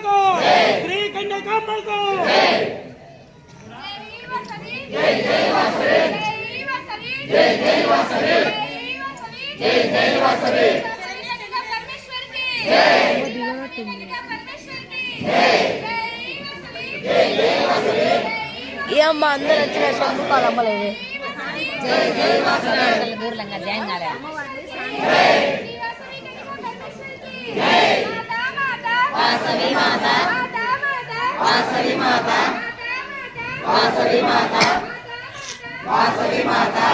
को श्री कन्याकांबा को जय जय वासवे जय जय वासवे जय जय वासवे परमेश्वर की जय परमेश्वर की जय जय जय वासवे ये हम अंदर अच्छे शब्द का लंबा ले जय जय वासवे दूर लंगा जाएंगे रे जय जय वासवी माता वासवी माता वासवी माता वासवी माता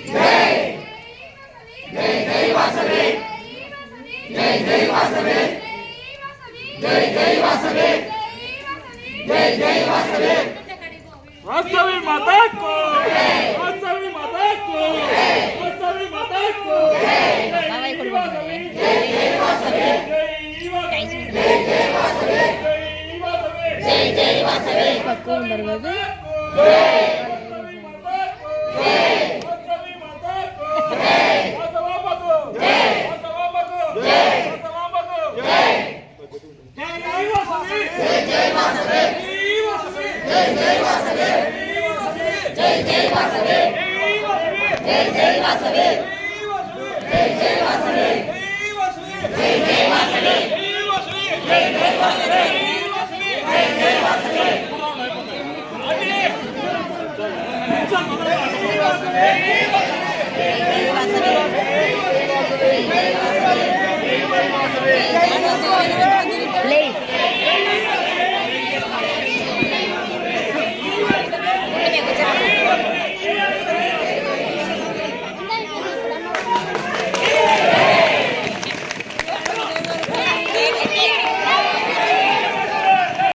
जय जय जय वासवे जय जय वासवे जय जय वासवे जय जय वासवे वासवी माता को वासवी माता को वासवी माता को जय जय वासवे जय जय वासवे जय जय वासवे कौन दरवाजे जय जय जय वासवे